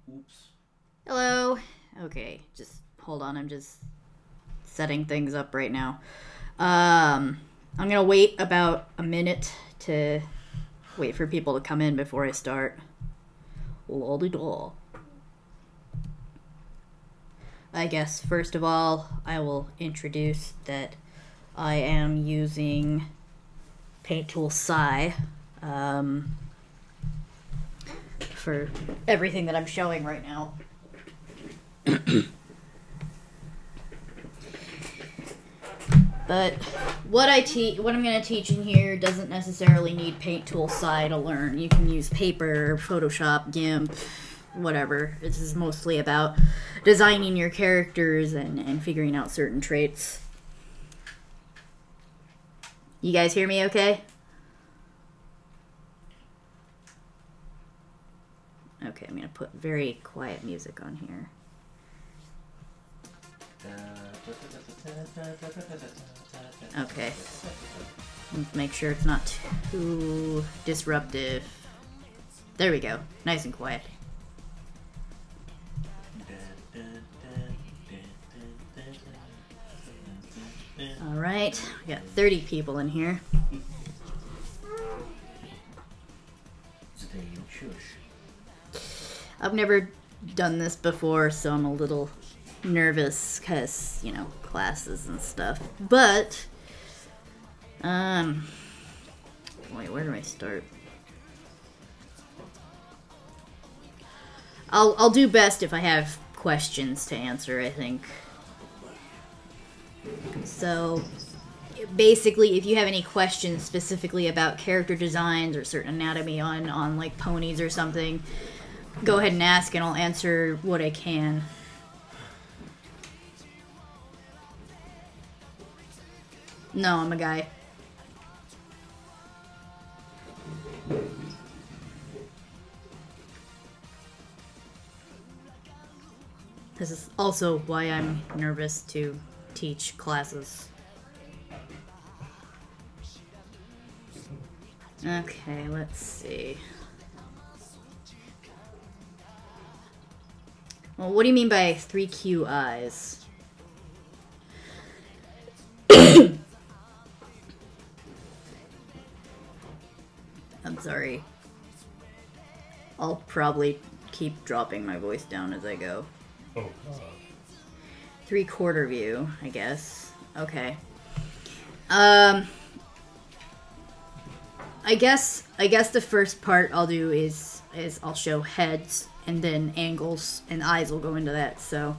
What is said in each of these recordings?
Oops. Hello. Okay, just hold on. I'm just setting things up right now. I'm gonna wait about a minute to wait for people to come in before I start. Lolly-daw. I guess first of all, I will introduce that I am using Paint Tool Psi for everything that I'm showing right now. But what I'm going to teach in here doesn't necessarily need Paint Tool Psi to learn. You can use Paper, Photoshop, GIMP, whatever. This is mostly about designing your characters and figuring out certain traits. You guys hear me okay? Okay, I'm going to put very quiet music on here. Okay. Let's make sure it's not too disruptive. There we go. Nice and quiet. Alright, we got 30 people in here. I've never done this before, so I'm a little nervous because, you know, classes and stuff. But, wait, where do I start? I'll do best if I have questions to answer, I think. So, basically, if you have any questions specifically about character designs or certain anatomy on like ponies or something, go ahead and ask and I'll answer what I can. No, I'm a guy. This is also why I'm nervous to teach classes. Okay, let's see. Well, what do you mean by 3Q eyes? I'm sorry. I'll probably keep dropping my voice down as I go. Oh. 3/4 view, I guess. Okay. I guess the first part I'll do is I'll show heads and then angles and eyes will go into that. So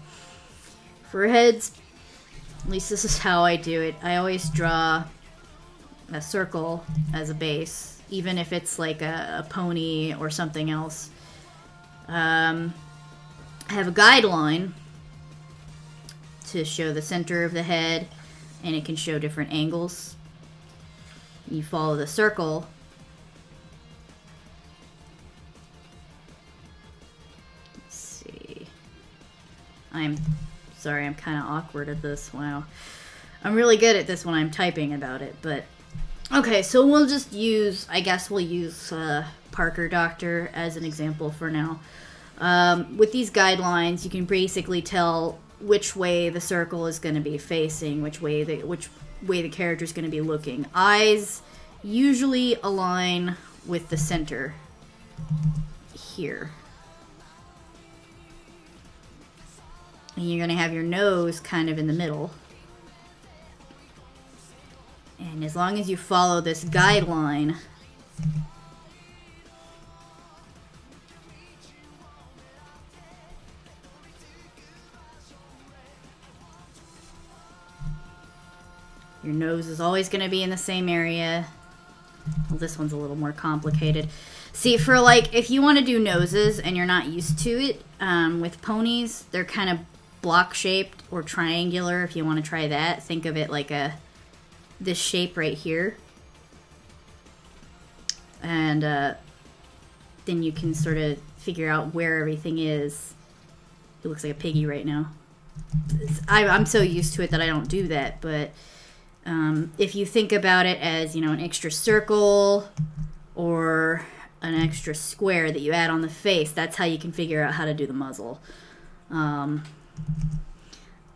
for heads, at least this is how I do it. I always draw a circle as a base, even if it's like a pony or something else. I have a guideline to show the center of the head, and it can show different angles. You follow the circle. Let's see. I'm sorry, I'm kind of awkward at this. Wow. I'm really good at this when I'm typing about it, but okay, so we'll just use, I guess we'll use Parker Doctor as an example for now. With these guidelines, you can basically tell which way the circle is going to be facing, which way the character is going to be looking. Eyes usually align with the center here. And you're going to have your nose kind of in the middle. And as long as you follow this guideline, your nose is always going to be in the same area. Well, this one's a little more complicated. See, for like, if you want to do noses and you're not used to it, with ponies, they're kind of block-shaped or triangular. If you want to try that, think of it like this shape right here. And then you can sort of figure out where everything is. It looks like a piggy right now. I'm so used to it that I don't do that, but if you think about it as, you know, an extra circle or an extra square that you add on the face. That's how you can figure out how to do the muzzle.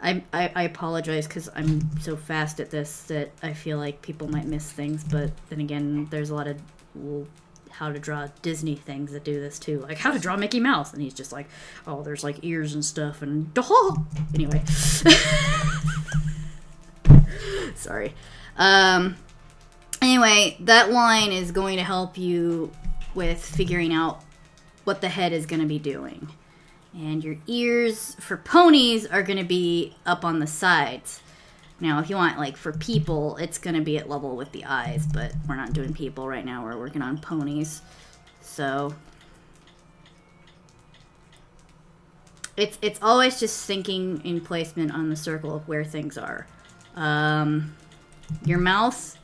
I apologize because I'm so fast at this that I feel like people might miss things, but then again, there's a lot of how to draw Disney things that do this too, like how to draw Mickey Mouse, and he's just like, oh, there's like ears and stuff, and anyway. Sorry. Anyway, that line is going to help you with figuring out what the head is going to be doing. And your ears for ponies are going to be up on the sides. Now, if you want, like, for people, it's going to be at level with the eyes, but we're not doing people right now. We're working on ponies. So, it's always just thinking in placement on the circle of where things are. Your mouth,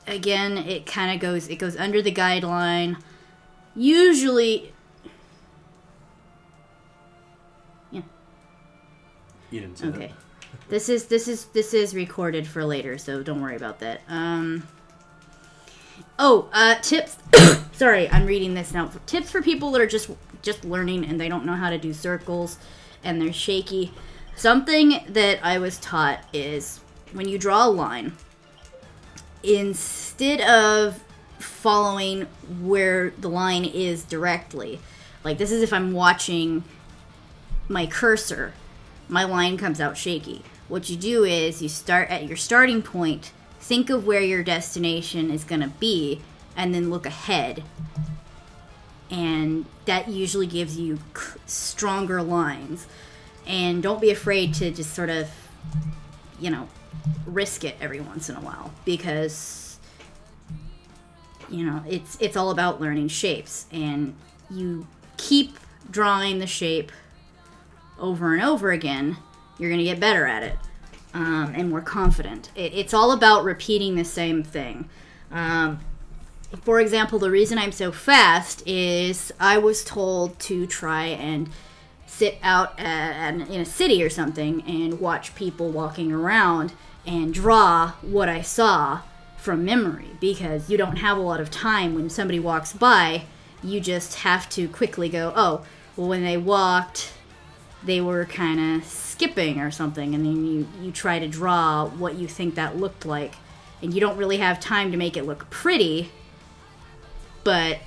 again, it kind of goes under the guideline. Usually, yeah. You didn't say okay. that. This is recorded for later, so don't worry about that. Tips. Sorry, I'm reading this now. Tips for people that are just learning and they don't know how to do circles and they're shaky. Something that I was taught is when you draw a line, instead of following where the line is directly, like this is if I'm watching my cursor, my line comes out shaky. What you do is you start at your starting point, think of where your destination is going to be, and then look ahead. And that usually gives you stronger lines. And don't be afraid to just sort of, risk it every once in a while, because it's all about learning shapes, and you keep drawing the shape over and over again, you're going to get better at it, and more confident. It's all about repeating the same thing. For example, the reason I'm so fast is I was told to try and sit out in a city or something and watch people walking around and draw what I saw from memory, because you don't have a lot of time when somebody walks by. You just have to quickly go, oh, well, when they walked, they were kind of skipping or something, and then you try to draw what you think that looked like, and you don't really have time to make it look pretty, but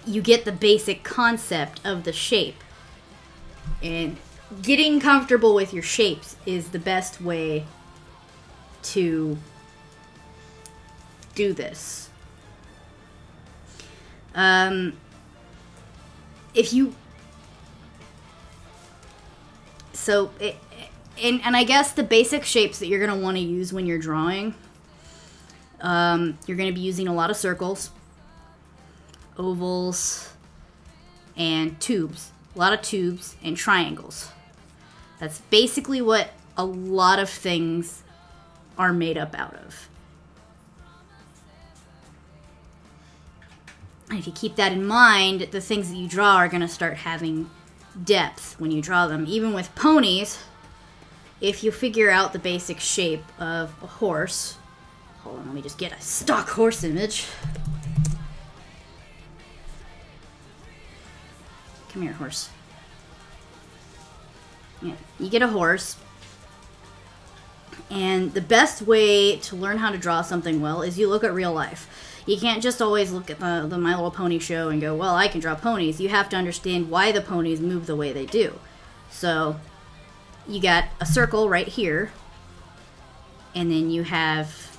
you get the basic concept of the shape. And getting comfortable with your shapes is the best way to do this. And I guess the basic shapes that you're going to want to use when you're drawing, you're going to be using a lot of circles, ovals, and tubes. A lot of tubes and triangles. That's basically what a lot of things are made up out of. And if you keep that in mind, the things that you draw are going to start having depth when you draw them. Even with ponies, if you figure out the basic shape of a horse. Hold on, let me just get a stock horse image. Come here, horse. Yeah, you get a horse. And the best way to learn how to draw something well is you look at real life. You can't just always look at the My Little Pony show and go, well, I can draw ponies. You have to understand why the ponies move the way they do. So, you got a circle right here. And then you have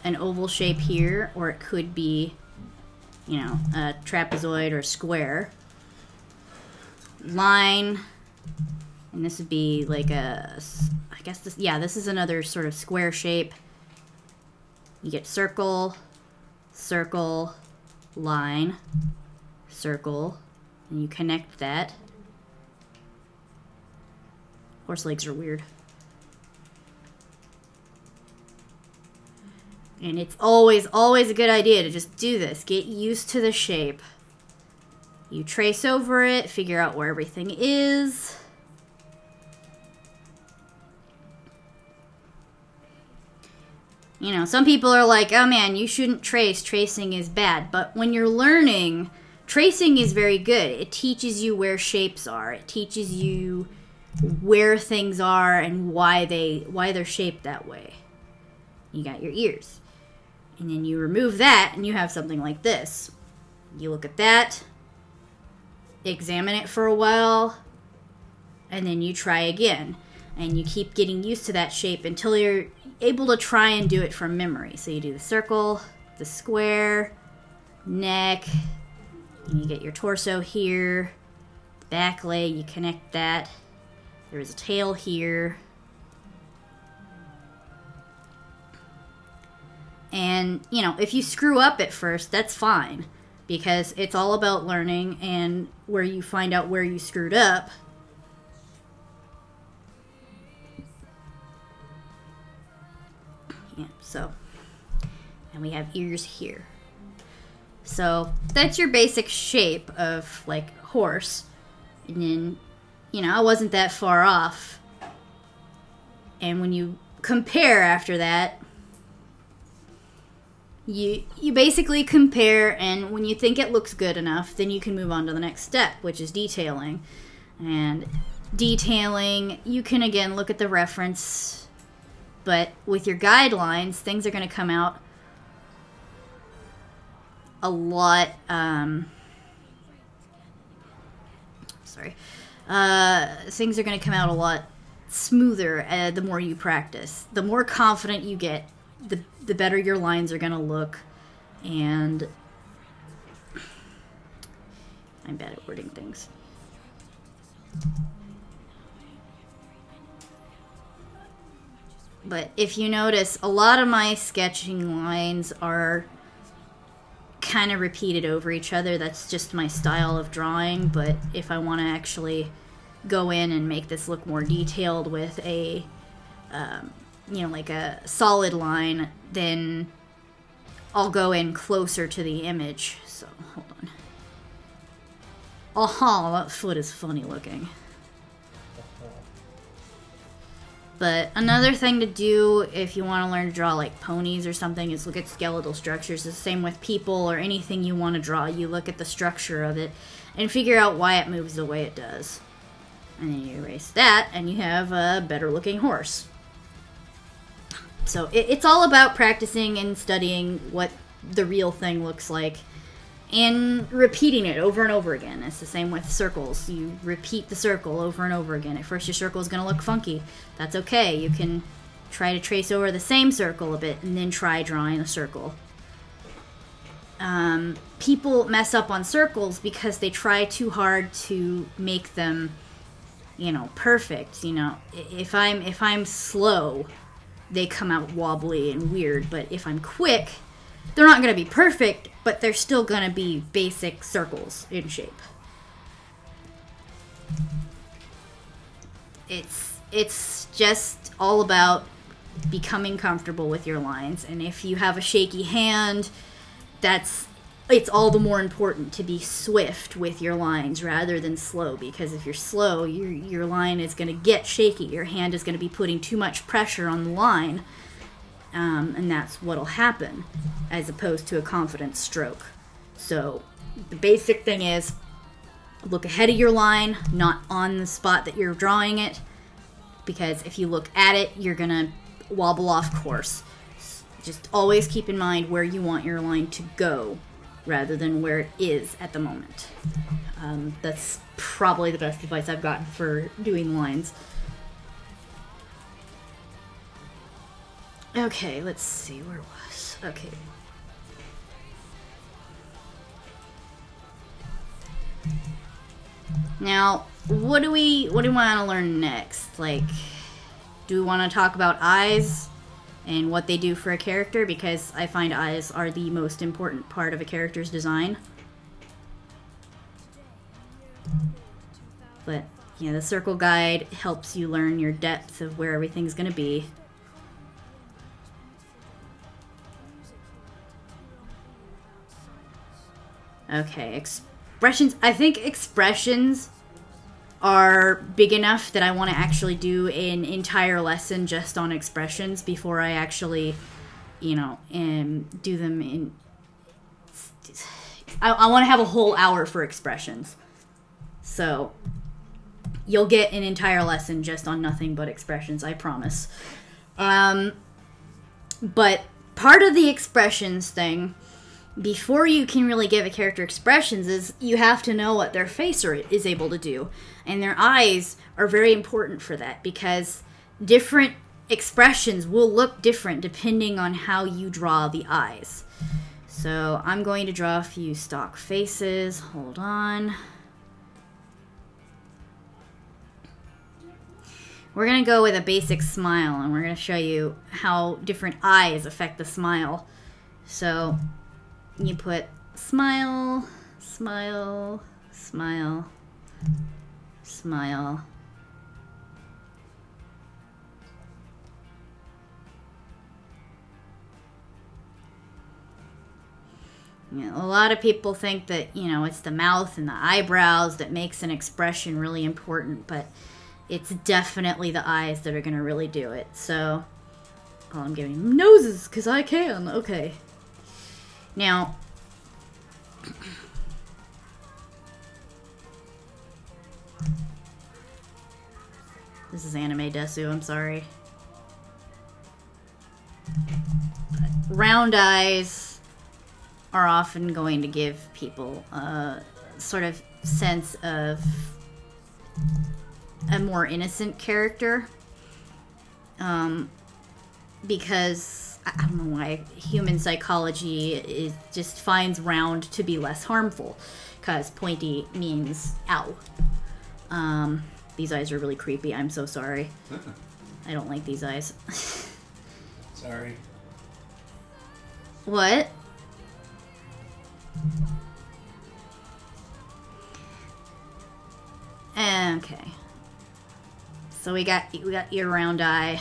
an oval shape here, or it could be, a trapezoid or square. Line, and this would be like this is another sort of square shape. You get circle, circle, line, circle, and you connect that. Horse legs are weird. And it's always a good idea to just do this. Get used to the shape. You trace over it, figure out where everything is. You know, some people are like, oh man, you shouldn't trace. Tracing is bad. But when you're learning, tracing is very good. It teaches you where shapes are. It teaches you where things are and why they're shaped that way. You got your ears. And then you remove that and you have something like this. You look at that, examine it for a while, and then you try again. And you keep getting used to that shape until you're able to try and do it from memory. So you do the circle, the square, neck, and you get your torso here, back leg, you connect that. There is a tail here. And, you know, if you screw up at first, that's fine. Because it's all about learning, and where you find out where you screwed up. Yeah, so. And we have ears here. So, that's your basic shape of, like, horse. And then, you know, I wasn't that far off. And when you compare after that, you basically compare, and when you think it looks good enough, then you can move on to the next step, which is detailing. And detailing, you can again look at the reference, but with your guidelines, things are going to come out a lot, things are going to come out a lot smoother the more you practice. The more confident you get, the better your lines are going to look. And I'm bad at wording things. But if you notice, a lot of my sketching lines are kind of repeated over each other. That's just my style of drawing. But if I want to actually go in and make this look more detailed with a you know, like a solid line, then I'll go in closer to the image. So, hold on. Oh, that foot is funny looking. But another thing to do if you want to learn to draw like ponies or something is look at skeletal structures. It's the same with people or anything you want to draw. You look at the structure of it and figure out why it moves the way it does. And then you erase that and you have a better looking horse. So it's all about practicing and studying what the real thing looks like and repeating it over and over again. It's the same with circles. You repeat the circle over and over again. At first your circle is going to look funky. That's okay. You can try to trace over the same circle a bit and then try drawing a circle. People mess up on circles because they try too hard to make them, you know, perfect. You know, if I'm slow, they come out wobbly and weird, but if I'm quick, they're not going to be perfect, but they're still going to be basic circles in shape. It's just all about becoming comfortable with your lines, and if you have a shaky hand, it's all the more important to be swift with your lines rather than slow, because if you're slow, your line is going to get shaky. Your hand is going to be putting too much pressure on the line, and that's what'll happen, as opposed to a confident stroke. So the basic thing is look ahead of your line, not on the spot that you're drawing it, because if you look at it, you're going to wobble off course. Just always keep in mind where you want your line to go, rather than where it is at the moment. That's probably the best advice I've gotten for doing lines. Okay, let's see, where was... Okay. Now, what do we want to learn next? Like, do we want to talk about eyes and what they do for a character? Because I find eyes are the most important part of a character's design. But, yeah, the circle guide helps you learn your depth of where everything's going to be. Okay, expressions. I think expressions are big enough that I want to actually do an entire lesson just on expressions before I actually you know, and do them in... I want to have a whole hour for expressions. So you'll get an entire lesson just on nothing but expressions, I promise. But part of the expressions thing, before you can really give a character expressions, is you have to know what their face is able to do. And their eyes are very important for that, because different expressions will look different depending on how you draw the eyes. So I'm going to draw a few stock faces. Hold on. We're going to go with a basic smile, and we're going to show you how different eyes affect the smile. So you put smile, smile, smile, smile. You know, a lot of people think that, you know, it's the mouth and the eyebrows that makes an expression really important, but it's definitely the eyes that are going to really do it. So, oh, I'm giving them noses because I can. Okay. Now, this is anime desu, I'm sorry. Round eyes are often going to give people a sort of sense of a more innocent character. Because, I don't know why, human psychology just finds round to be less harmful. Because pointy means ow. These eyes are really creepy, I'm so sorry. I don't like these eyes. Sorry. What? Okay. So we got your round eye.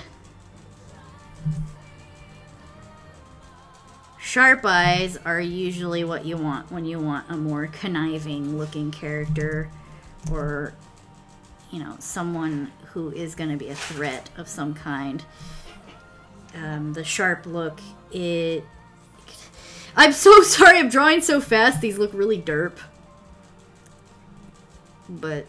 Sharp eyes are usually what you want when you want a more conniving looking character, or, you know, someone who is going to be a threat of some kind. The sharp look, I'm so sorry, I'm drawing so fast, these look really derp. But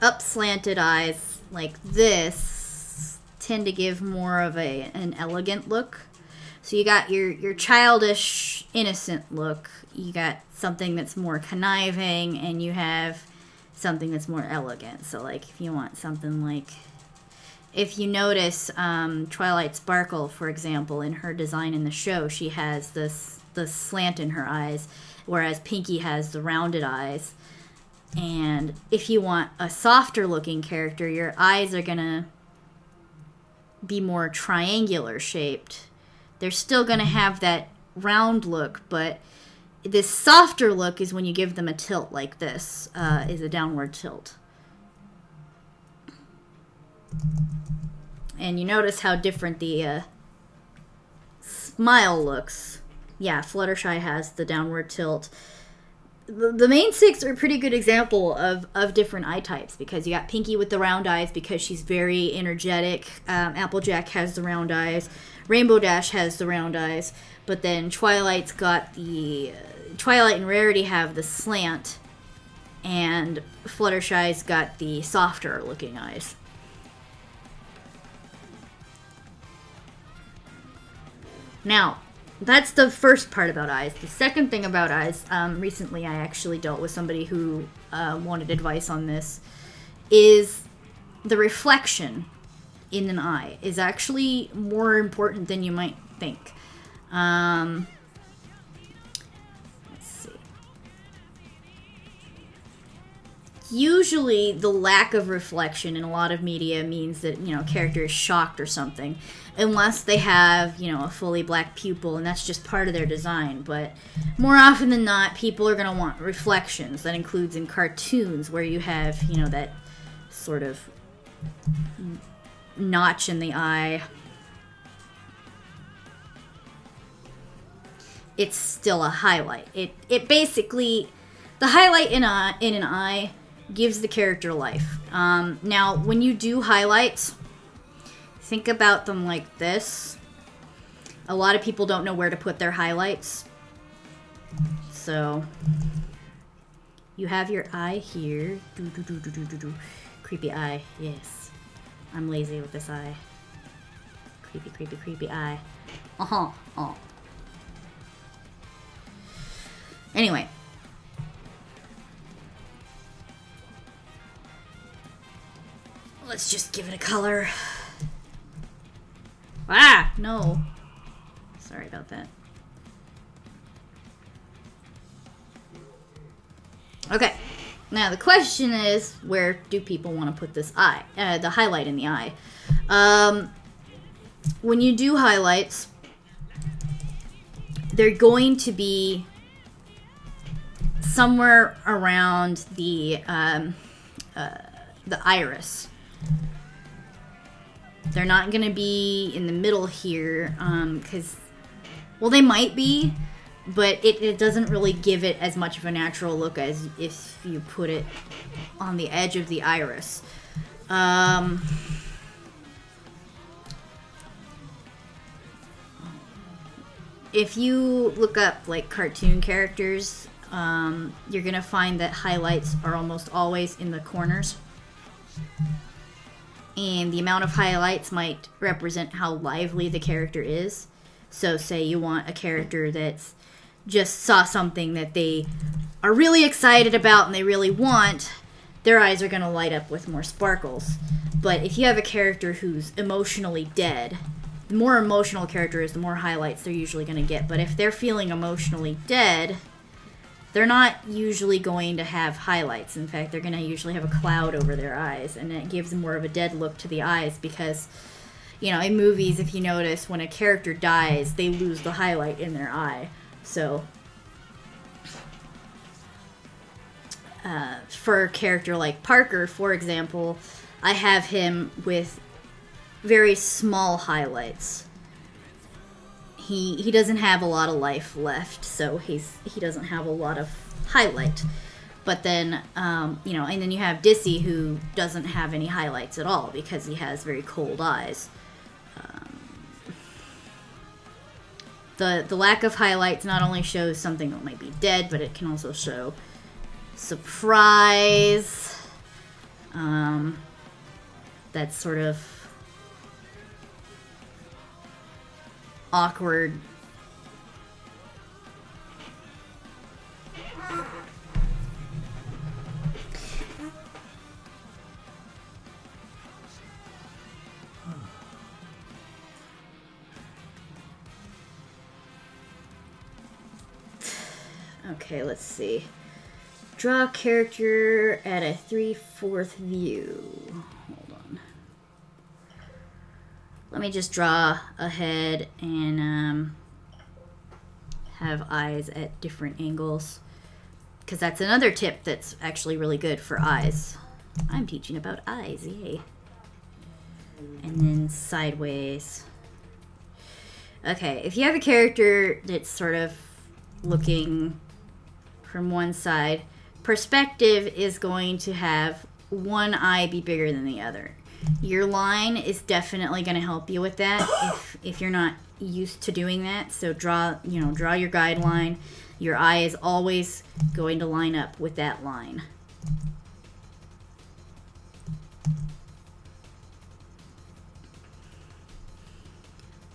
up-slanted eyes like this tend to give more of an elegant look. So you got your childish, innocent look, you got something that's more conniving, and you have something that's more elegant. So, like, if you want something like... If you notice Twilight Sparkle, for example, in her design in the show, she has the slant in her eyes, whereas Pinky has the rounded eyes. And if you want a softer looking character, your eyes are gonna be more triangular shaped. They're still gonna have that round look, but this softer look is when you give them a tilt like this, is a downward tilt. And you notice how different the smile looks. Yeah, Fluttershy has the downward tilt. The main six are a pretty good example of different eye types, because you got Pinky with the round eyes because she's very energetic. Applejack has the round eyes. Rainbow Dash has the round eyes. But then Twilight's got the... Twilight and Rarity have the slant. And Fluttershy's got the softer looking eyes. Now, that's the first part about eyes. The second thing about eyes, recently I actually dealt with somebody who wanted advice on this, is the reflection in an eye is actually more important than you might think. Let's see. Usually the lack of reflection in a lot of media means that, you know, a character is shocked or something. Unless they have, you know, a fully black pupil, and that's just part of their design. But more often than not, people are going to want reflections. That includes in cartoons, where you have, you know, that sort of notch in the eye. it's still a highlight. It basically, the highlight in an eye gives the character life. Now, when you do highlights, think about them like this. A lot of people don't know where to put their highlights. So, you have your eye here. Creepy eye, yes. I'm lazy with this eye. Creepy, creepy, creepy eye. Oh. Anyway. Let's just give it a color. Ah, no. Sorry about that. Okay. Now the question is, where do people want to put this eye? The highlight in the eye. When you do highlights, they're going to be somewhere around the iris. They're not going to be in the middle here, because, well, they might be, but it doesn't really give it as much of a natural look as if you put it on the edge of the iris. If you look up, like, cartoon characters, you're going to find that highlights are almost always in the corners. And the amount of highlights might represent how lively the character is. So say you want a character that's just saw something that they are really excited about and they really want, their eyes are going to light up with more sparkles. But if you have a character who's emotionally dead, the more emotional a character is, the more highlights they're usually going to get. But if they're feeling emotionally dead, they're not usually going to have highlights. In fact, they're going to usually have a cloud over their eyes, and it gives more of a dead look to the eyes because, you know, in movies, if you notice, when a character dies, they lose the highlight in their eye. So, for a character like Parker, for example, I have him with very small highlights. He doesn't have a lot of life left, so he doesn't have a lot of highlight. But then, you know, and then you have Dissy, who doesn't have any highlights at all because he has very cold eyes. The lack of highlights not only shows something that might be dead, but it can also show surprise. That's sort of awkward. Okay, let's see. Draw character at a 3/4 view. Hold on. Let me just draw a head and have eyes at different angles, because that's another tip that's actually really good for eyes. I'm teaching about eyes, yay. And then sideways. Okay, if you have a character that's sort of looking from one side, perspective is going to have one eye be bigger than the other. Your line is definitely going to help you with that if you're not used to doing that. So draw your guideline. Your eye is always going to line up with that line.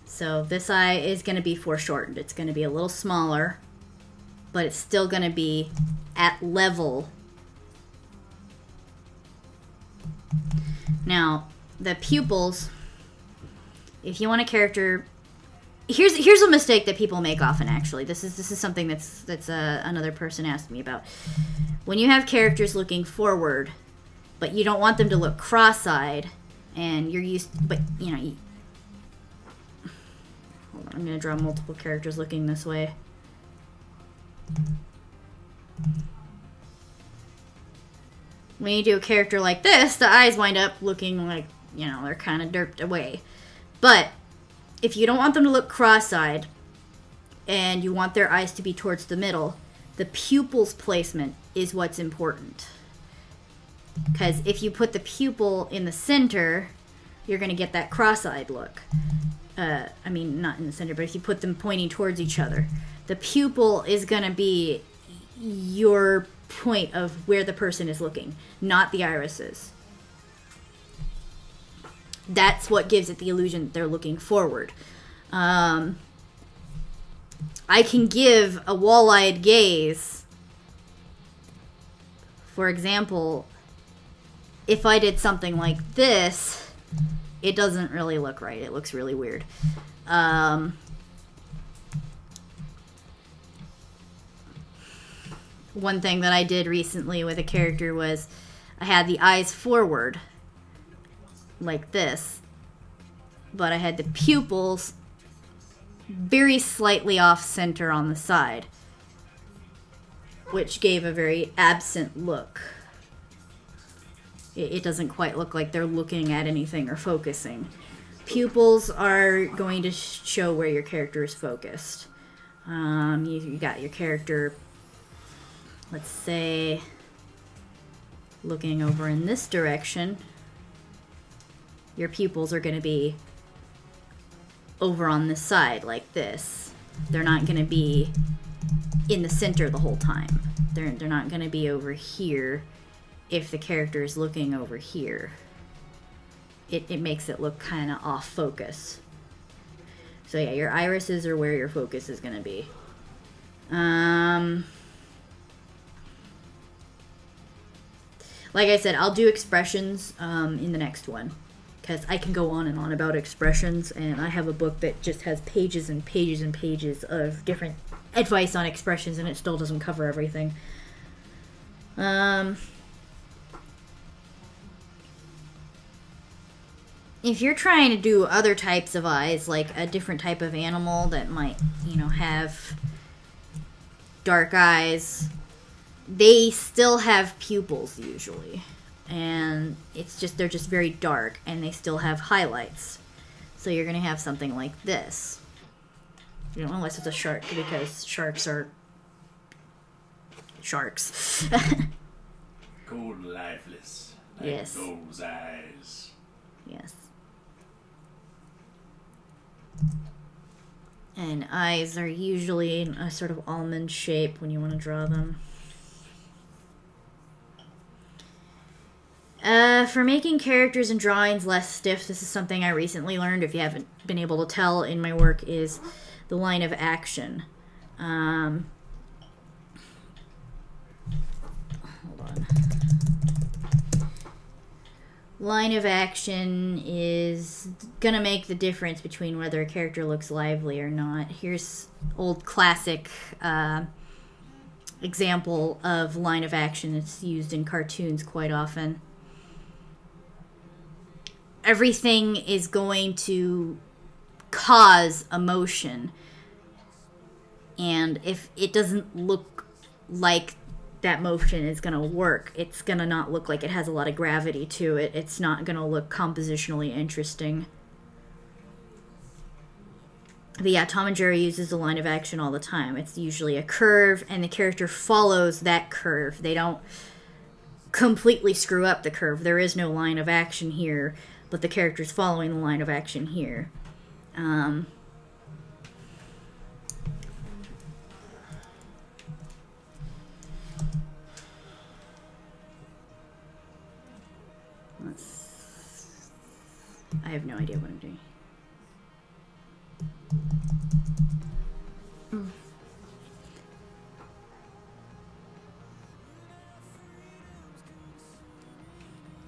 So this eye is going to be foreshortened. It's going to be a little smaller, but it's still going to be at level. Now, the pupils, if you want a character, here's a mistake that people make often, actually. This is something that's another person asked me about. When you have characters looking forward, but you don't want them to look cross-eyed, and you're used, but, you know, hold on, I'm going to draw multiple characters looking this way. When you do a character like this, the eyes wind up looking like, you know, they're kind of derped away. But if you don't want them to look cross-eyed, and you want their eyes to be towards the middle, the pupil's placement is what's important. Because if you put the pupil in the center, you're going to get that cross-eyed look. I mean, not in the center, but if you put them pointing towards each other, the pupil is going to be your point of where the person is looking, not the irises. That's what gives it the illusion that they're looking forward. I can give a wall-eyed gaze. For example, if I did something like this, it doesn't really look right. It looks really weird. One thing that I did recently with a character was I had the eyes forward, like this, but I had the pupils very slightly off center on the side, which gave a very absent look. It doesn't quite look like they're looking at anything or focusing. Pupils are going to show where your character is focused. You got your character, let's say, looking over in this direction. Your pupils are going to be over on this side, like this. They're not going to be in the center the whole time. They're not going to be over here if the character is looking over here. It makes it look kind of off focus. So yeah, your irises are where your focus is going to be. Like I said, I'll do expressions in the next one, because I can go on and on about expressions, and I have a book that just has pages and pages and pages of different advice on expressions, and it still doesn't cover everything. If you're trying to do other types of eyes, like a different type of animal that might, you know, have dark eyes, they still have pupils usually, and it's just, they're just very dark, and they still have highlights. So you're gonna have something like this, you know, unless it's a shark, because sharks are sharks. Cold, lifeless, like yes, those eyes. yes. And eyes are usually in a sort of almond shape when you want to draw them. For making characters and drawings less stiff, this is something I recently learned, if you haven't been able to tell in my work, is the line of action. Hold on. Line of action is gonna make the difference between whether a character looks lively or not. Here's old classic example of line of action. It's used in cartoons quite often. Everything is going to cause emotion, and if it doesn't look like that motion is going to work, it's going to not look like it has a lot of gravity to it. It's not going to look compositionally interesting. But yeah, Tom and Jerry uses a line of action all the time. It's usually a curve, and the character follows that curve. They don't completely screw up the curve. There is no line of action here, but the character's following the line of action here. I have no idea what I'm doing.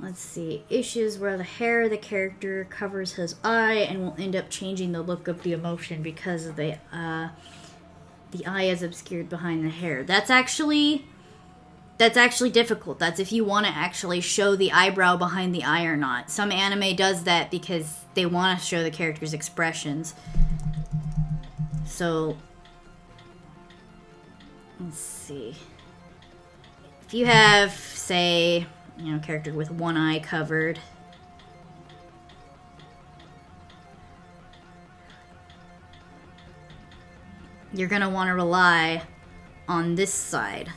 Let's see. Issues where the hair of the character covers his eye and will end up changing the look of the emotion because of the eye is obscured behind the hair. That's actually difficult. That's if you want to actually show the eyebrow behind the eye or not. Some anime does that because they want to show the character's expressions. So, let's see. If you have, say, you know, a character with one eye covered, you're going to want to rely on this side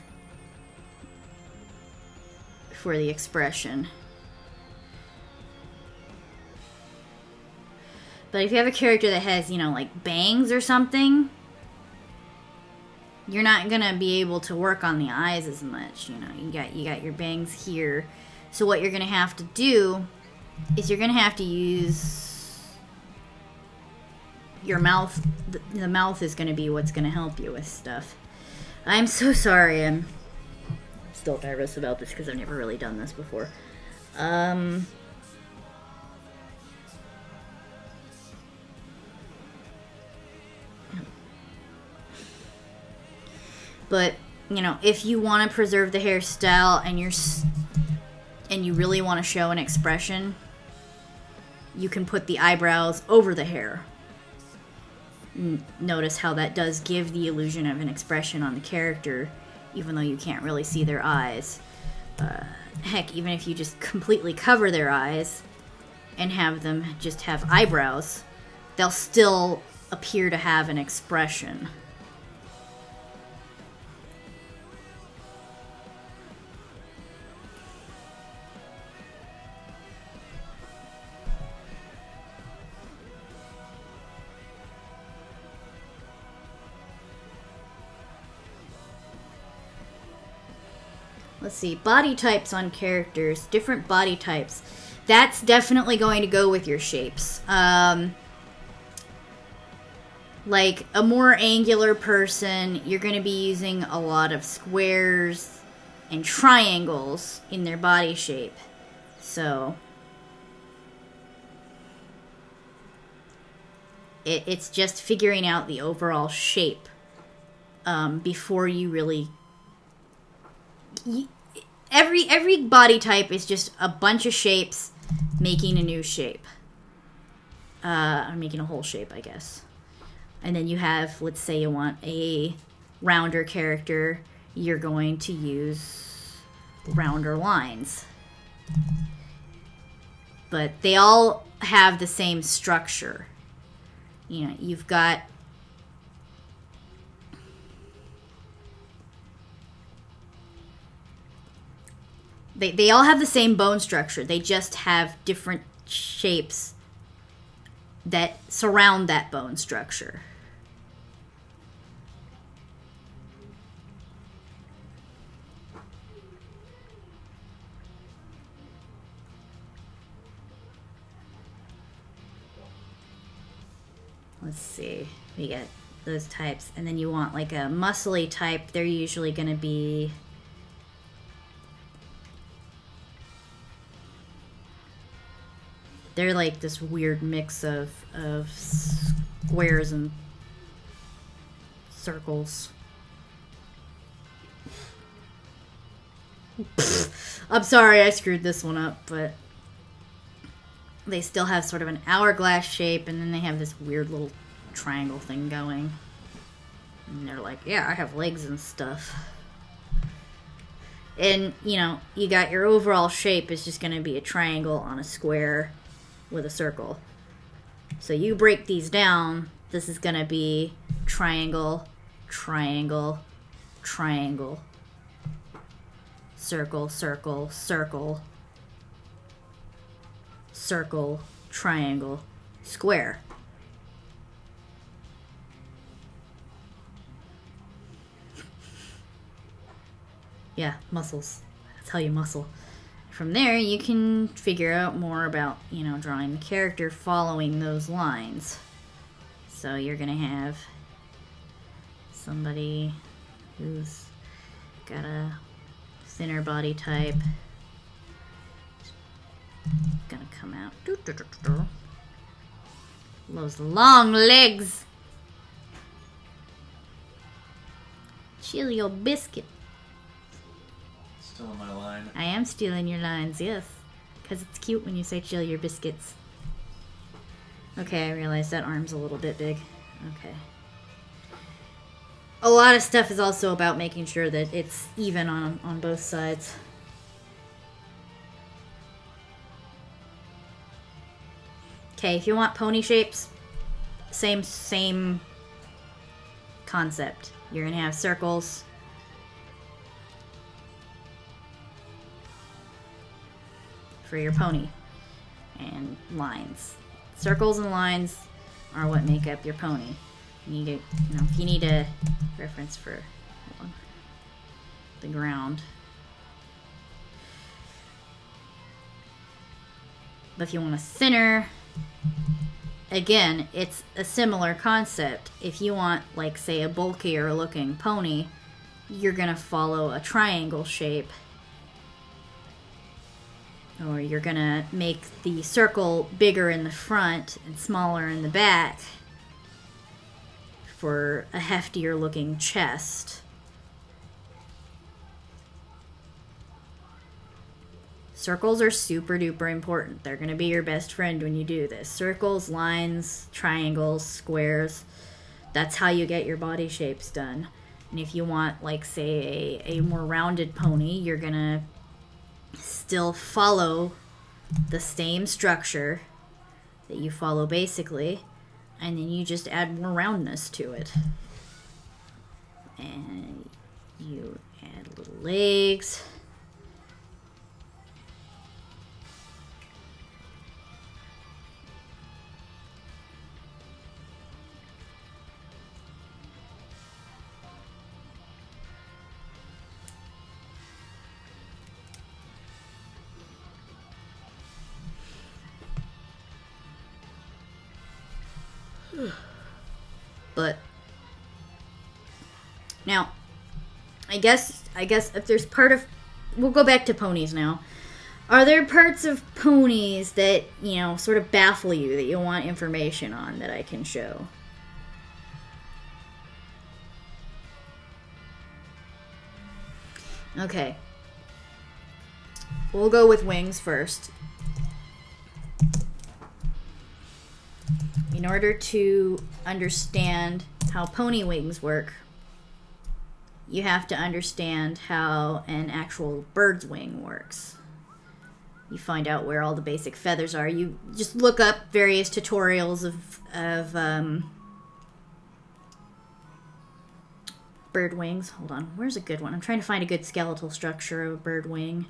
for the expression. But if you have a character that has, you know, like bangs or something, you're not gonna be able to work on the eyes as much. You know, you got your bangs here. So what you're gonna have to do is you're gonna have to use your mouth. The mouth is gonna be what's gonna help you with stuff. I'm so sorry. I'm still nervous about this because I've never really done this before. But, you know, if you want to preserve the hairstyle and you really want to show an expression, you can put the eyebrows over the hair. Notice how that does give the illusion of an expression on the character, even though you can't really see their eyes. Heck, even if you just completely cover their eyes and have them just have eyebrows, they'll still appear to have an expression. Let's see, body types on characters, different body types. That's definitely going to go with your shapes. Like a more angular person, you're going to be using a lot of squares and triangles in their body shape. So it's just figuring out the overall shape before you really... Every body type is just a bunch of shapes making a new shape. Or making a whole shape, I guess. And then you have, let's say you want a rounder character, you're going to use rounder lines. But they all have the same structure. You know, you've got... They all have the same bone structure. They just have different shapes that surround that bone structure. Let's see. We got those types. And then you want like a muscly type. They're usually going to be... They're like this weird mix of squares and circles. I'm sorry I screwed this one up, but they still have sort of an hourglass shape, and then they have this weird little triangle thing going. And they're like, yeah, I have legs and stuff. And, you know, you got your overall shape is just going to be a triangle on a square with a circle. So you break these down, this is going to be triangle, triangle, triangle, circle, circle, circle, circle, triangle, square. Yeah, muscles. That's how you muscle. From there, you can figure out more about, you know, drawing the character following those lines. So you're going to have somebody who's got a thinner body type. Gonna come out. Those long legs. Chill your biscuit. Still in my line. I am stealing your lines, yes. Because it's cute when you say chill your biscuits. Okay, I realize that arm's a little bit big. Okay. A lot of stuff is also about making sure that it's even on both sides. Okay, if you want pony shapes, same concept. You're gonna have circles for your pony and lines. Circles and lines are what make up your pony. You need to, you know, if you need a reference for the ground. But if you want a center, again, it's a similar concept. If you want, like, say, a bulkier looking pony, you're gonna follow a triangle shape. Or you're gonna make the circle bigger in the front and smaller in the back for a heftier looking chest. Circles are super duper important. They're gonna be your best friend when you do this. Circles, lines, triangles, squares. That's how you get your body shapes done. And if you want, like, say, a more rounded pony, you're gonna still follow the same structure that you follow basically, and then you just add more roundness to it. And you add little legs. But now, I guess if there's part of, we'll go back to ponies now. Are there parts of ponies that, you know, sort of baffle you, that you want information on that I can show? Okay. We'll go with wings first. In order to understand how pony wings work, you have to understand how an actual bird's wing works. You find out where all the basic feathers are. You just look up various tutorials of bird wings. Hold on, where's a good one? I'm trying to find a good skeletal structure of a bird wing.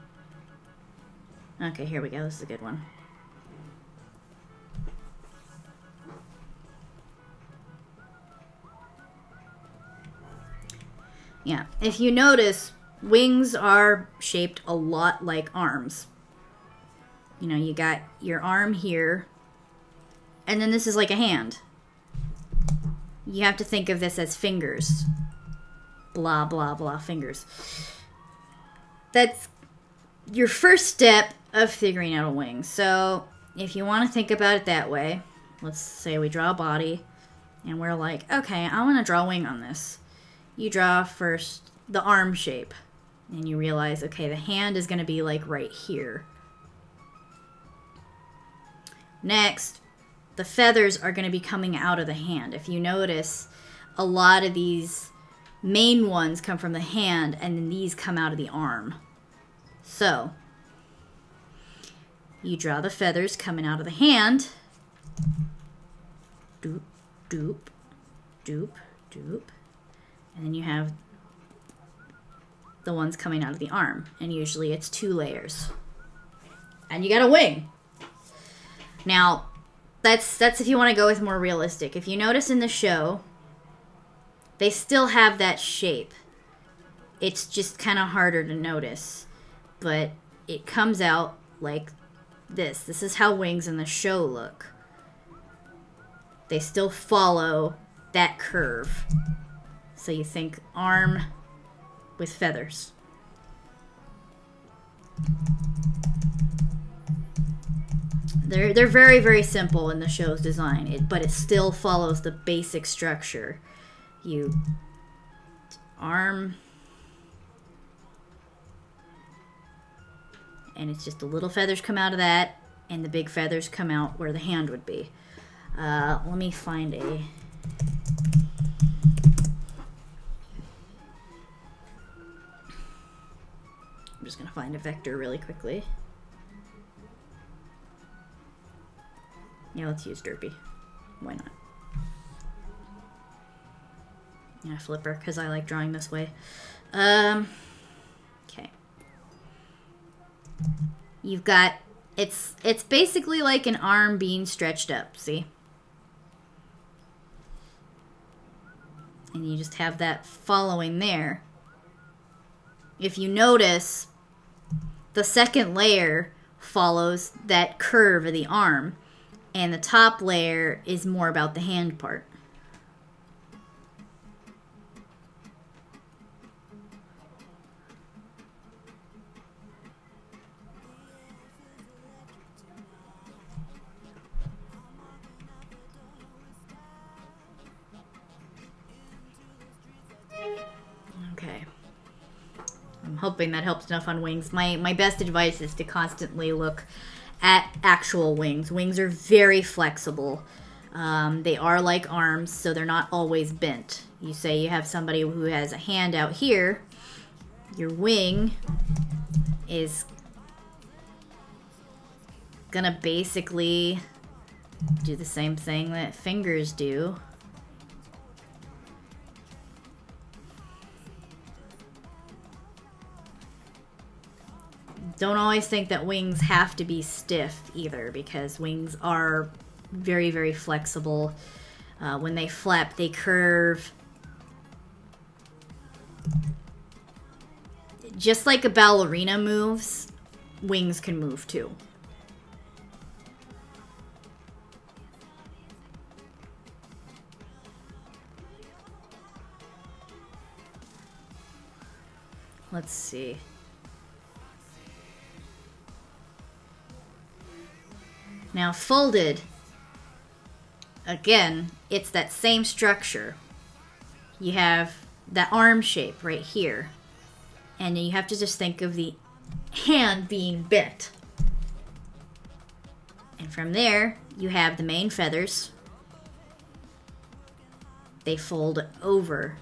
Okay, here we go. This is a good one. Yeah, if you notice, wings are shaped a lot like arms. You know, you got your arm here, and then this is like a hand. You have to think of this as fingers. Blah, blah, blah, fingers. That's your first step of figuring out a wing. So, if you want to think about it that way, let's say we draw a body, and we're like, okay, I want to draw a wing on this. You draw first the arm shape, and you realize, okay, the hand is going to be like right here. Next, the feathers are going to be coming out of the hand. If you notice, a lot of these main ones come from the hand, and then these come out of the arm. So, you draw the feathers coming out of the hand. Doop, doop, doop, doop. And then you have the ones coming out of the arm. And usually it's 2 layers. And you got a wing. Now, that's if you want to go with more realistic. If you notice in the show, they still have that shape. It's just kind of harder to notice. But it comes out like this. This is how wings in the show look. They still follow that curve. So you think arm with feathers. They're very, very simple in the show's design, but it still follows the basic structure. You arm, and it's just the little feathers come out of that, and the big feathers come out where the hand would be. Let me find a... I'm just going to find a vector really quickly. Yeah, let's use Derpy. Why not? Yeah, flipper, because I like drawing this way. Okay. You've got, it's basically like an arm being stretched up, see? And you just have that following there. If you notice, the second layer follows that curve of the arm, and the top layer is more about the hand part. Okay. I'm hoping that helps enough on wings. My best advice is to constantly look at actual wings. Wings are very flexible. They are like arms, so they're not always bent. You say you have somebody who has a hand out here, your wing is gonna basically do the same thing that fingers do. Don't always think that wings have to be stiff either, because wings are very, very flexible. When they flap, they curve. Just like a ballerina moves, wings can move too. Let's see. Now folded, again, it's that same structure. You have that arm shape right here. And you have to just think of the hand being bent. And from there, you have the main feathers. They fold over.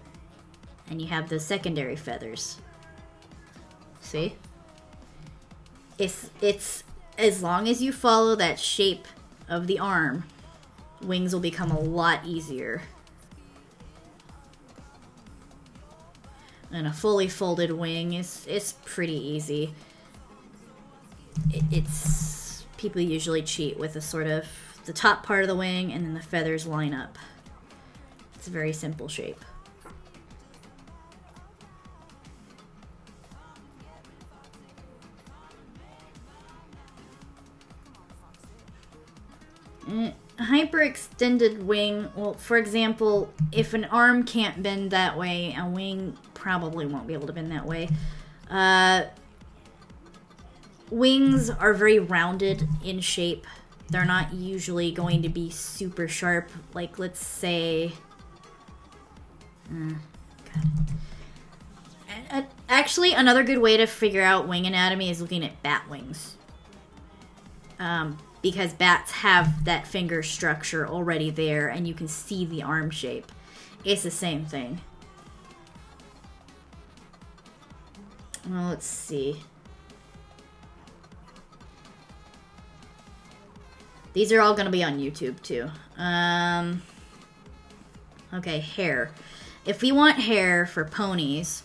And you have the secondary feathers. See? It's as long as you follow that shape of the arm, wings will become a lot easier. And a fully folded wing is pretty easy. It's people usually cheat with a sort of the top part of the wing and then the feathers line up. It's a very simple shape. Hyperextended wing, well, for example, if an arm can't bend that way, a wing probably won't be able to bend that way. Wings are very rounded in shape. They're not usually going to be super sharp. Like, let's say... Actually, another good way to figure out wing anatomy is looking at bat wings. Because bats have that finger structure already there, and you can see the arm shape. It's the same thing. Well, let's see. These are all going to be on YouTube, too. Okay, hair. If we want hair for ponies,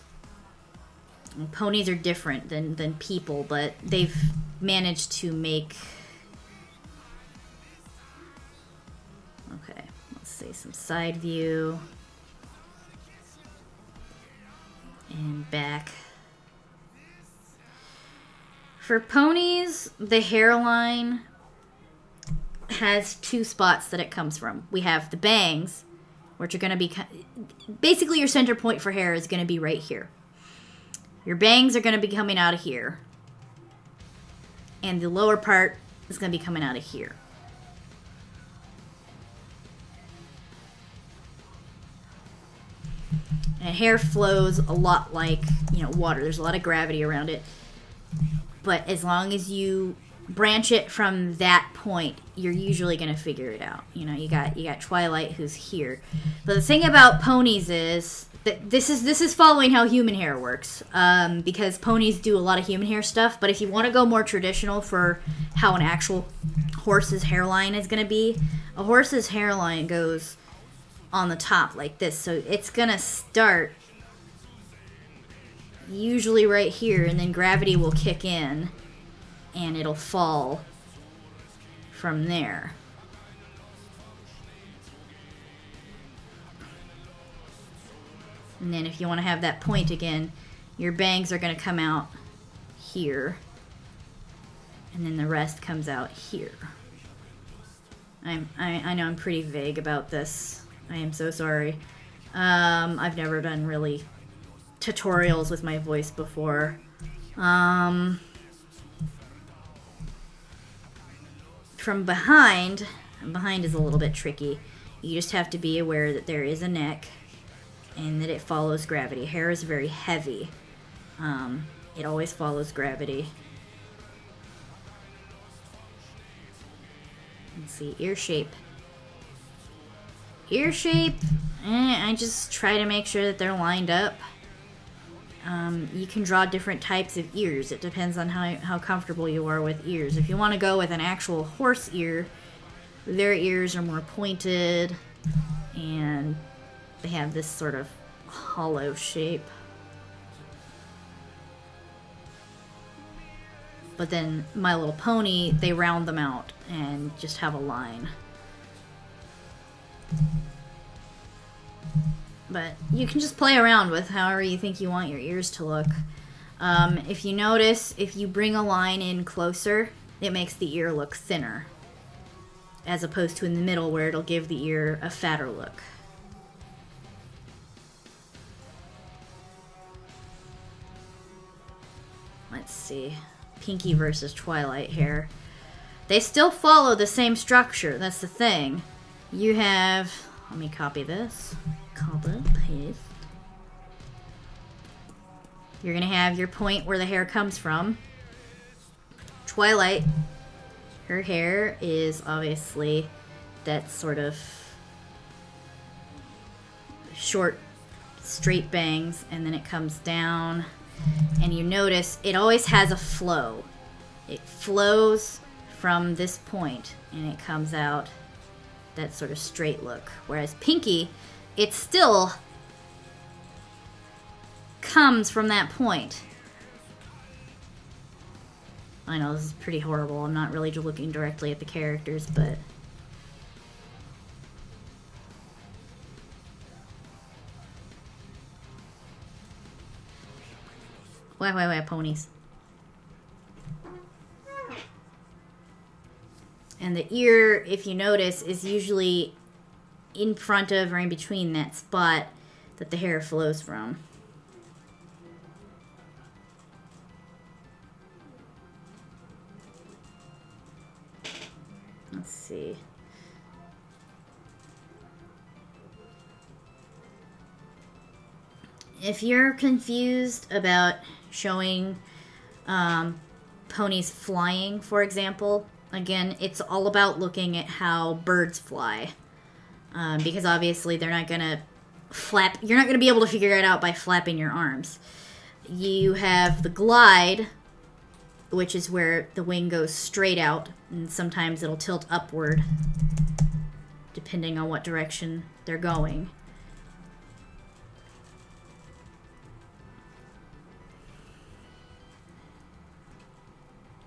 ponies are different than people, but they've managed to make... Okay, let's see, some side view. And back. For ponies, the hairline has two spots that it comes from. We have the bangs, which are going to be... Basically, your center point for hair is going to be right here. Your bangs are going to be coming out of here. And the lower part is going to be coming out of here. And hair flows a lot like, you know, water. There's a lot of gravity around it. But as long as you branch it from that point, you're usually going to figure it out. You know, you got Twilight who's here. But the thing about ponies is that this is following how human hair works. Because ponies do a lot of human hair stuff. But if you want to go more traditional for how an actual horse's hairline is going to be, a horse's hairline goes on the top like this. So it's gonna start usually right here, and then gravity will kick in and it'll fall from there. And then if you want to have that point again, your bangs are going to come out here, and then the rest comes out here. I know I'm pretty vague about this. I am so sorry. I've never done really tutorials with my voice before. From behind is a little bit tricky. You just have to be aware that there is a neck and that it follows gravity. Hair is very heavy. It always follows gravity. Let's see, ear shape. Ear shape, I just try to make sure that they're lined up. You can draw different types of ears. It depends on how comfortable you are with ears. If you want to go with an actual horse ear, their ears are more pointed and they have this sort of hollow shape. But then My Little Pony, they round them out and just have a line. But you can just play around with however you think you want your ears to look. If you notice, if you bring a line in closer, it makes the ear look thinner, as opposed to in the middle where it'll give the ear a fatter look. Let's see. Pinky versus Twilight hair. They still follow the same structure. That's the thing. You have... Let me copy this. Copy, paste. You're going to have your point where the hair comes from. Twilight, her hair is obviously that sort of short, straight bangs, and then it comes down. And you notice it always has a flow. It flows from this point and it comes out that sort of straight look. Whereas Pinky, it still comes from that point. I know this is pretty horrible. I'm not really looking directly at the characters, but... Wait, ponies. And the ear, if you notice, is usually in front of or in between that spot that the hair flows from. Let's see. If you're confused about showing ponies flying, for example, again, it's all about looking at how birds fly. Because obviously they're not going to flap. You're not going to be able to figure it out by flapping your arms. You have the glide, which is where the wing goes straight out, and sometimes it'll tilt upward, depending on what direction they're going.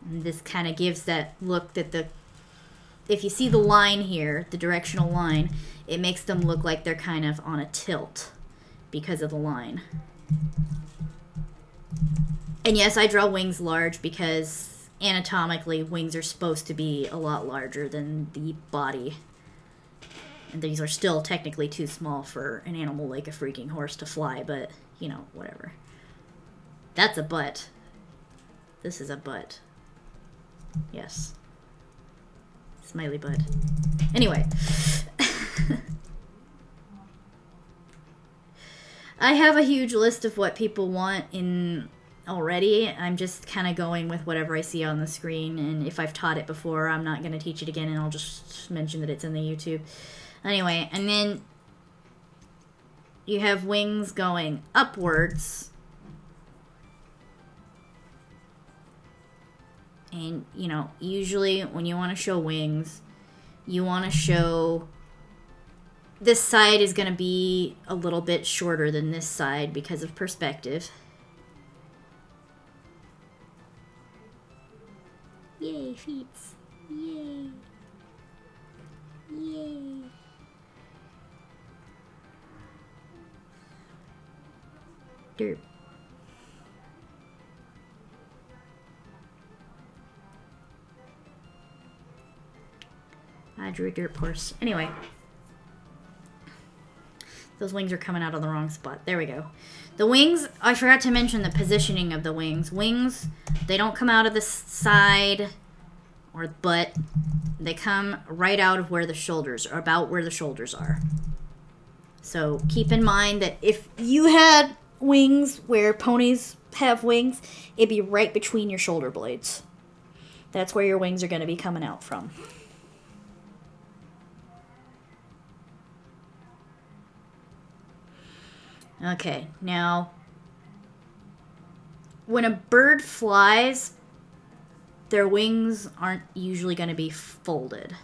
And this kind of gives that look that if you see the line here, the directional line, it makes them look like they're kind of on a tilt because of the line. And yes, I draw wings large because anatomically wings are supposed to be a lot larger than the body. And these are still technically too small for an animal like a freaking horse to fly, but, you know, whatever. That's a butt. This is a butt. Yes. Smiley butt. Anyway. I have a huge list of what people want in already. I'm just kind of going with whatever I see on the screen, and if I've taught it before, I'm not going to teach it again, and I'll just mention that it's in the YouTube. Anyway, and then you have wings going upwards. And, you know, usually when you want to show wings, you want to show this side is going to be a little bit shorter than this side because of perspective. Yay, feet. Yay. Yay. Derp. I drew a derp horse. Anyway. Those wings are coming out of the wrong spot. There we go. The wings, I forgot to mention the positioning of the wings. Wings, they don't come out of the side or the butt. They come right out of where the shoulders are, about where the shoulders are. So keep in mind that if you had wings where ponies have wings, it'd be right between your shoulder blades. That's where your wings are going to be coming out from. Okay, now, when a bird flies, their wings aren't usually going to be folded.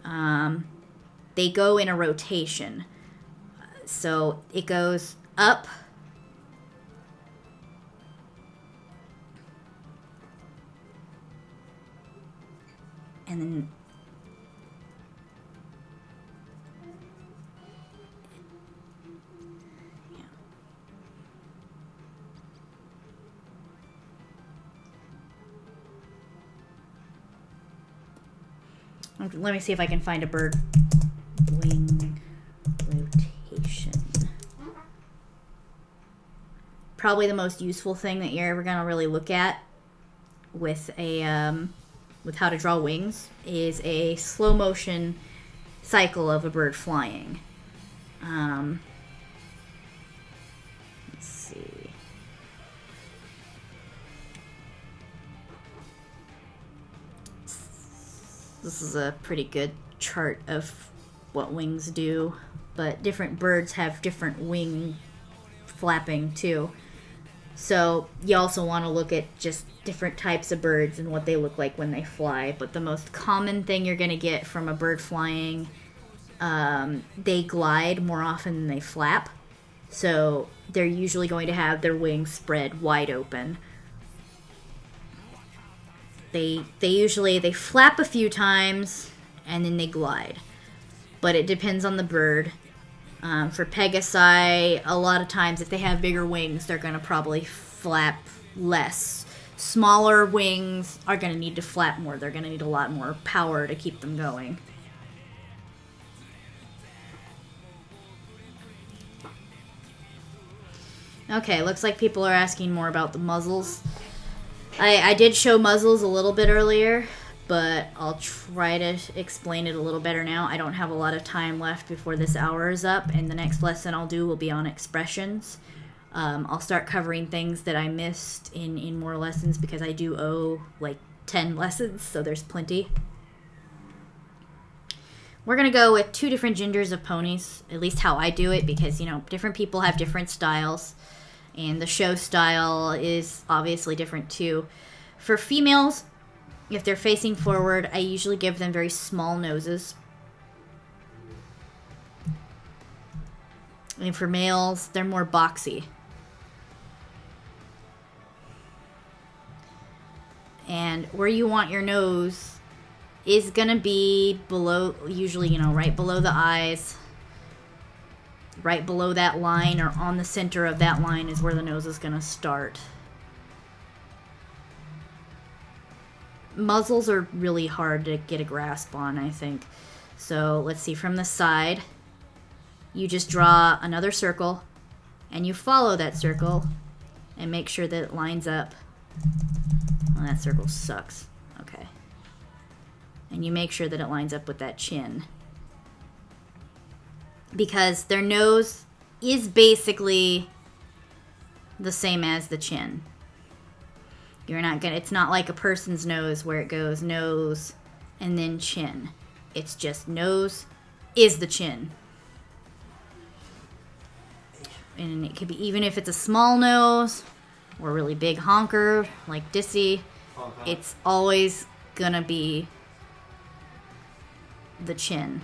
They go in a rotation. So it goes up, and then let me see if I can find a bird wing rotation. Probably the most useful thing that you're ever going to really look at with a with how to draw wings is a slow motion cycle of a bird flying. Let's see. This is a pretty good chart of what wings do, but different birds have different wing flapping too. So you also want to look at just different types of birds and what they look like when they fly. But the most common thing you're going to get from a bird flying, they glide more often than they flap. So they're usually going to have their wings spread wide open. They flap a few times and then they glide. But it depends on the bird. For Pegasi, a lot of times if they have bigger wings, they're going to probably flap less. Smaller wings are going to need to flap more. They're going to need a lot more power to keep them going. Okay, looks like people are asking more about the muzzles. I did show muzzles a little bit earlier, but I'll try to explain it a little better now. I don't have a lot of time left before this hour is up, and the next lesson I'll do will be on expressions. I'll start covering things that I missed in more lessons because I do owe like 10 lessons, so there's plenty. We're going to go with 2 different genders of ponies, at least how I do it, because, you know, different people have different styles. And the show style is obviously different too. For females, if they're facing forward, I usually give them very small noses. And for males, they're more boxy. And where you want your nose is going to be below, usually, you know, right below the eyes. Right below that line or on the center of that line is where the nose is going to start. Muzzles are really hard to get a grasp on, I think. So let's see, from the side, you just draw another circle and you follow that circle and make sure that it lines up. Well, that circle sucks. Okay. And you make sure that it lines up with that chin. Because their nose is basically the same as the chin. You're not gonna, it's not like a person's nose where it goes nose and then chin. It's just nose is the chin. And it could be, even if it's a small nose or a really big honker like Dissy, it's always gonna be the chin.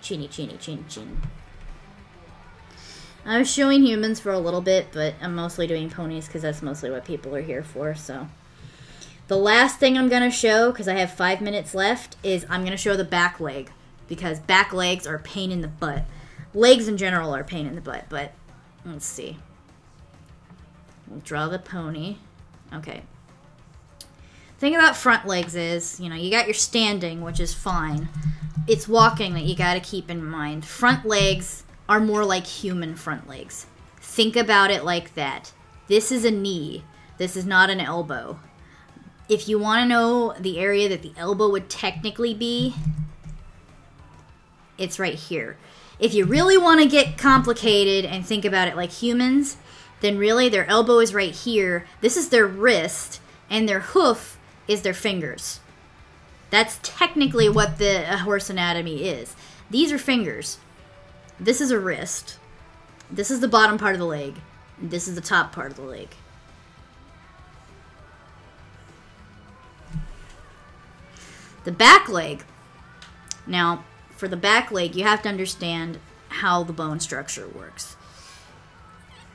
Chinny, chinny, chin, chin. I was showing humans for a little bit, but I'm mostly doing ponies because that's mostly what people are here for, so. The last thing I'm going to show, because I have 5 minutes left, is I'm going to show the back leg. Because back legs are a pain in the butt. Legs in general are a pain in the butt, but let's see. We'll draw the pony. Okay. Thing about front legs is, you know, you got your standing, which is fine. It's walking that you got to keep in mind. Front legs are more like human front legs. Think about it like that. This is a knee. This is not an elbow. If you want to know the area that the elbow would technically be, it's right here. If you really want to get complicated and think about it like humans, then really their elbow is right here. This is their wrist, and their hoof is their fingers. That's technically what the horse anatomy is. These are fingers. This is a wrist. This is the bottom part of the leg. This is the top part of the leg. The back leg. Now, for the back leg, you have to understand how the bone structure works.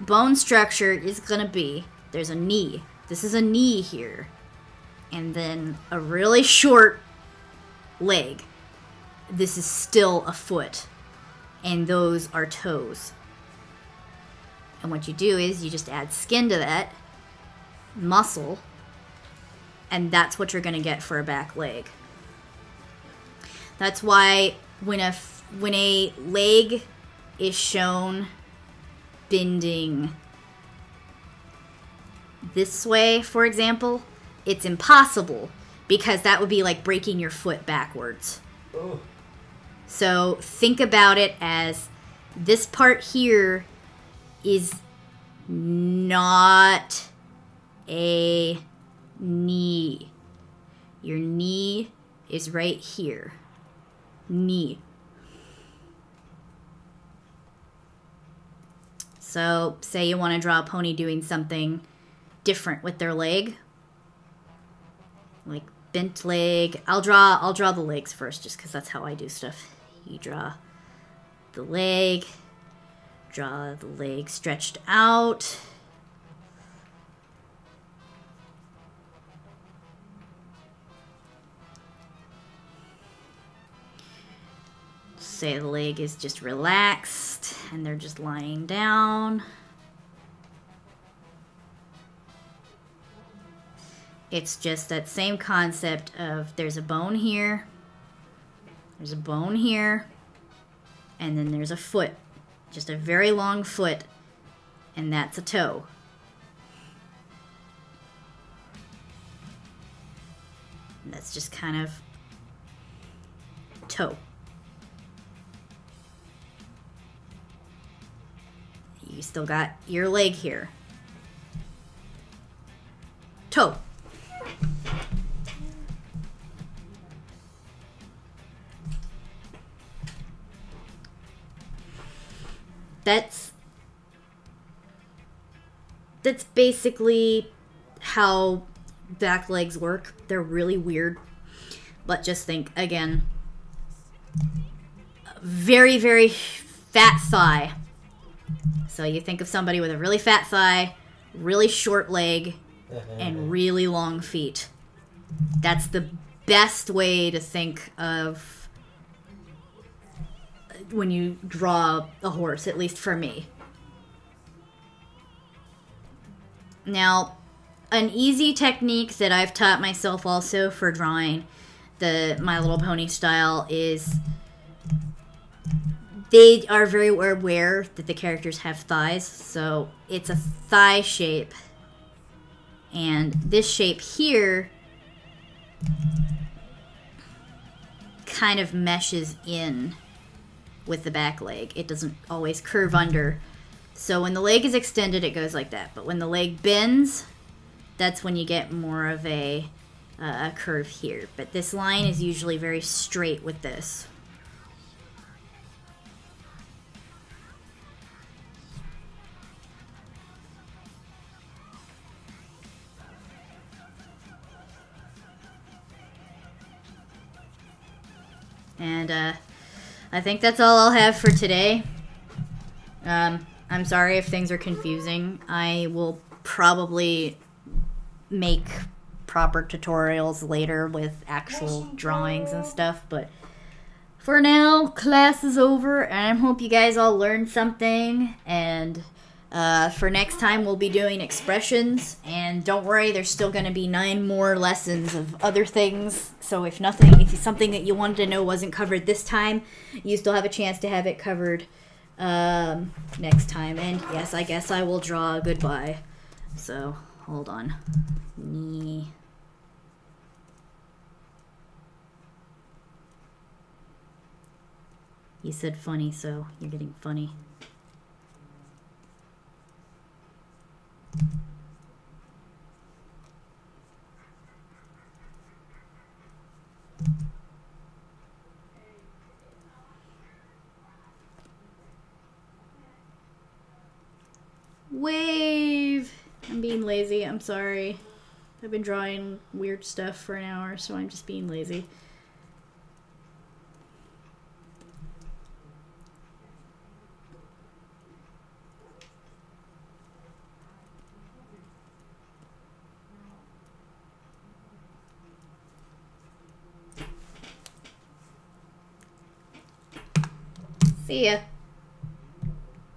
Bone structure is going to be, there's a knee. This is a knee here. And then a really short leg. This is still a foot. And those are toes. And what you do is you just add skin to that, muscle, and that's what you're going to get for a back leg. That's why when a leg is shown bending this way, for example, it's impossible because that would be like breaking your foot backwards. Oh. So think about it as this part here is not a knee. Your knee is right here. Knee. So say you want to draw a pony doing something different with their leg. Like bent leg. I'll draw the legs first just because that's how I do stuff. You draw the leg, draw the leg stretched out. Say the leg is just relaxed and they're just lying down. It's just that same concept of there's a bone here. There's a bone here, and then there's a foot, just a very long foot, and that's a toe. And that's just kind of toe. You still got your leg here. Toe. That's basically how back legs work. They're really weird. But just think, again, very, very fat thigh. So you think of somebody with a really fat thigh, really short leg, and really long feet. That's the best way to think of when you draw a horse, at least for me. Now, an easy technique that I've taught myself also for drawing the My Little Pony style is they are very aware that the characters have thighs, so it's a thigh shape. And this shape here kind of meshes in with the back leg. It doesn't always curve under. So when the leg is extended, it goes like that. But when the leg bends, that's when you get more of a curve here. But this line is usually very straight with this. And I think that's all I'll have for today. I'm sorry if things are confusing. I will probably make proper tutorials later with actual drawings and stuff, but for now, class is over, and I hope you guys all learned something, and for next time we'll be doing expressions, and don't worry, there's still going to be 9 more lessons of other things, so if something that you wanted to know wasn't covered this time, you still have a chance to have it covered next time. And yes, I guess I will draw a goodbye, so hold on. You said funny, so you're getting funny. Wave! I'm being lazy, I'm sorry. I've been drawing weird stuff for an hour, so I'm just being lazy. See ya.